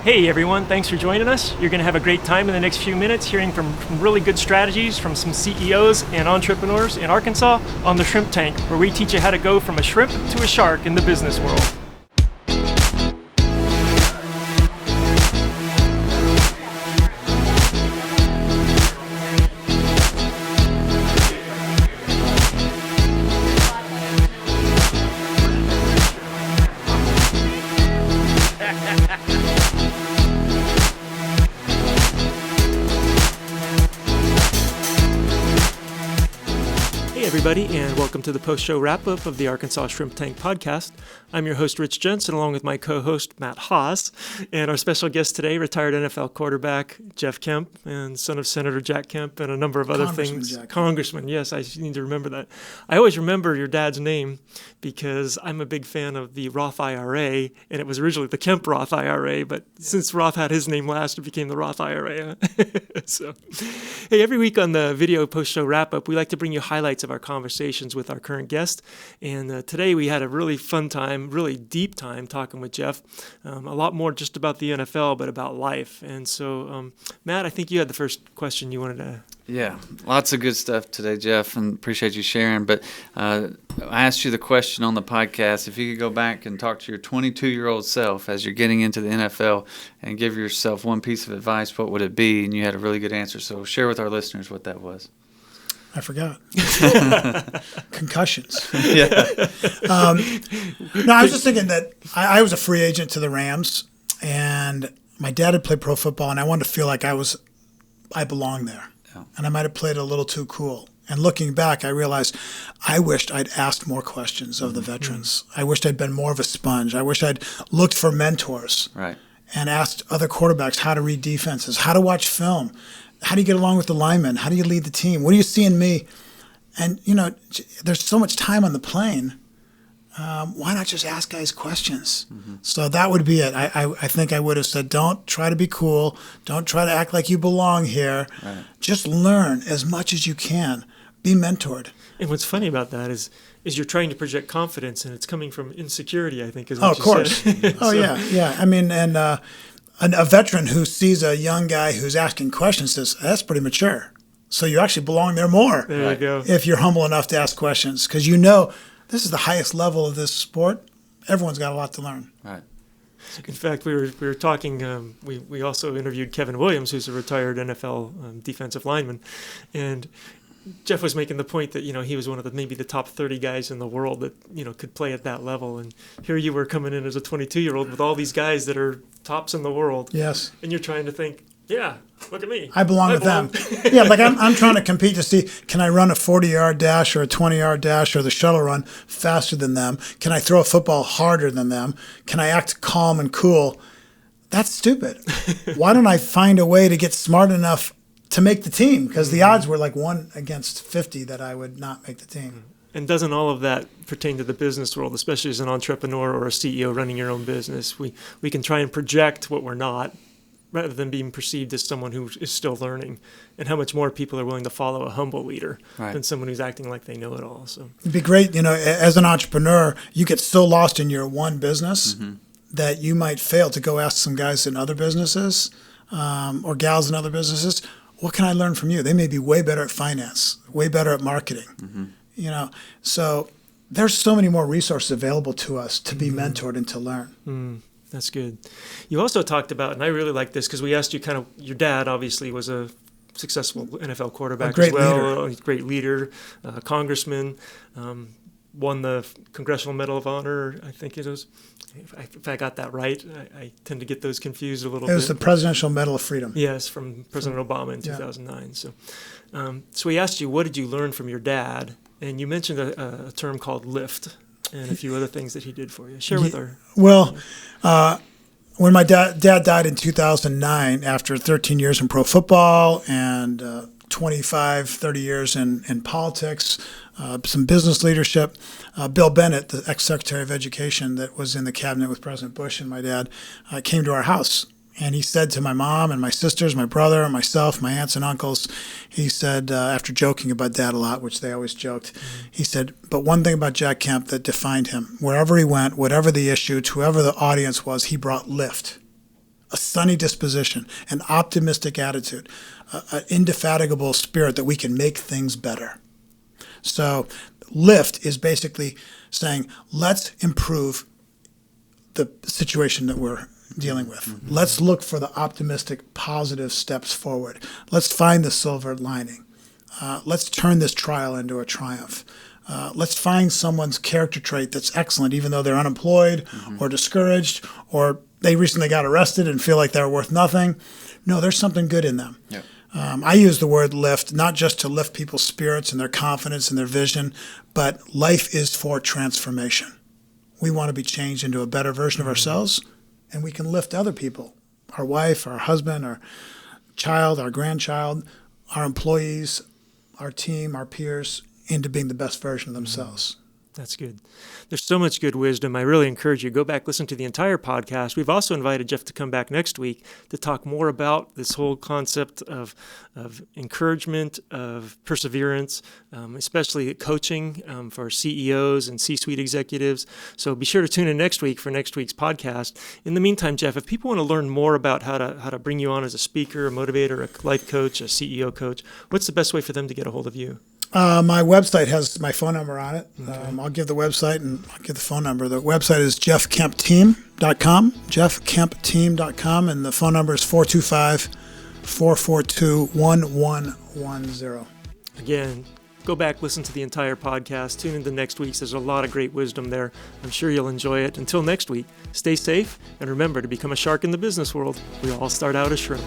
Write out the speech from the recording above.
Hey everyone, thanks for joining us. You're going to have a great time in the next few minutes hearing from really good strategies from some CEOs and entrepreneurs in Arkansas on the Shrimp Tank, where we teach you how to go from a shrimp to a shark in the business world. Everybody, and welcome to the post-show wrap-up of the Arkansas Shrimp Tank podcast. I'm your host, Rich Jensen, along with my co-host, Matt Haas, and our special guest today, retired NFL quarterback Jeff Kemp, and son of Senator Jack Kemp, and a number of other things. Congressman, yes, I need to remember that. I always remember your dad's name because I'm a big fan of the Roth IRA, and it was originally the Kemp Roth IRA, but since Roth had his name last, it became the Roth IRA. So, hey, every week on the video post-show wrap-up, we like to bring you highlights of our conversations with our current guest. And today we had a really fun time, really deep time talking with Jeff. A lot more just about the NFL, but about life. And so, Matt, I think you had the first question you wanted to. Yeah, lots of good stuff today, Jeff, and appreciate you sharing. But I asked you the question on the podcast, if you could go back and talk to your 22-year-old self as you're getting into the NFL and give yourself one piece of advice, what would it be? And you had a really good answer. So share with our listeners what that was. I forgot. Concussions. Yeah. No, I was just thinking that I was a free agent to the Rams, and my dad had played pro football, and I wanted to feel like I belonged there. Yeah. And I might have played a little too cool. And looking back, I realized I wished I'd asked more questions of the veterans. I wished I'd been more of a sponge. I wish I'd looked for mentors. Right. And asked other quarterbacks how to read defenses, how to watch film. How do you get along with the linemen? How do you lead the team? What do you see in me? And, there's so much time on the plane. Why not just ask guys questions? Mm-hmm. So that would be it. I think I would have said, don't try to be cool. Don't try to act like you belong here. Right. Just learn as much as you can. Be mentored. And what's funny about that is you're trying to project confidence, and it's coming from insecurity, I think, is what of course. Said. Oh, so. Yeah. I mean, and a veteran who sees a young guy who's asking questions says, that's pretty mature. So you actually belong there more. There you go. If you're humble enough to ask questions, because this is the highest level of this sport. Everyone's got a lot to learn. Right. In fact, we were talking. We also interviewed Kevin Williams, who's a retired NFL defensive lineman, and Jeff was making the point that he was one of maybe the top 30 guys in the world that could play at that level, and here you were coming in as a 22-year-old with all these guys that are tops in the world. Yes. And you're trying to think, yeah, look at me. I belong with them. Yeah, like I'm trying to compete to see, can I run a 40-yard dash or a 20-yard dash or the shuttle run faster than them? Can I throw a football harder than them? Can I act calm and cool? That's stupid. Why don't I find a way to get smart enough to make the team? Because the odds were like 1 against 50 that I would not make the team. And doesn't all of that pertain to the business world, especially as an entrepreneur or a CEO running your own business? We can try and project what we're not, rather than being perceived as someone who is still learning, and how much more people are willing to follow a humble leader than someone who's acting like they know it all. So it'd be great, as an entrepreneur, you get so lost in your one business that you might fail to go ask some guys in other businesses or gals in other businesses, what can I learn from you? They may be way better at finance, way better at marketing. Mm-hmm. So there's so many more resources available to us to be mentored and to learn. That's good. You also talked about, and I really like this because we asked you your dad obviously was a successful NFL quarterback as well, a great leader, congressman, won the Congressional Medal of Honor, I think it was. If I got that right, I tend to get those confused a little bit. It was the Presidential Medal of Freedom. Yes, from President Obama in 2009. So we asked you, what did you learn from your dad? And you mentioned a term called lift and a few other things that he did for you. Share with our... Well, when my dad died in 2009, after 13 years in pro football and 25, 30 years in politics, some business leadership, Bill Bennett, the ex-Secretary of Education that was in the cabinet with President Bush and my dad, came to our house. And he said to my mom and my sisters, my brother, myself, my aunts and uncles, he said, after joking about Dad a lot, which they always joked, he said, but one thing about Jack Kemp that defined him, wherever he went, whatever the issue, to whoever the audience was, he brought lift. a sunny disposition, an optimistic attitude, an indefatigable spirit that we can make things better. So lift is basically saying, let's improve the situation that we're dealing with. Mm-hmm. Let's look for the optimistic, positive steps forward. Let's find the silver lining. Let's turn this trial into a triumph. Let's find someone's character trait that's excellent, even though they're unemployed or discouraged, or they recently got arrested and feel like they're worth nothing. No, there's something good in them. Yeah. I use the word lift not just to lift people's spirits and their confidence and their vision, but life is for transformation. We want to be changed into a better version of ourselves, and we can lift other people, our wife, our husband, our child, our grandchild, our employees, our team, our peers, into being the best version of themselves. That's good. There's so much good wisdom. I really encourage you, go back, listen to the entire podcast. We've also invited Jeff to come back next week to talk more about this whole concept of encouragement, of perseverance, especially coaching for CEOs and C-suite executives. So be sure to tune in next week for next week's podcast. In the meantime, Jeff, if people want to learn more about how to bring you on as a speaker, a motivator, a life coach, a CEO coach, what's the best way for them to get a hold of you? My website has my phone number on it. Okay. I'll give the website and I'll give the phone number. The website is jeffkempteam.com, jeffkempteam.com, and the phone number is 425-442-1110. Again, go back, listen to the entire podcast, tune into next week's. There's a lot of great wisdom there. I'm sure you'll enjoy it. Until next week, stay safe, and remember, to become a shark in the business world, we all start out as shrimp.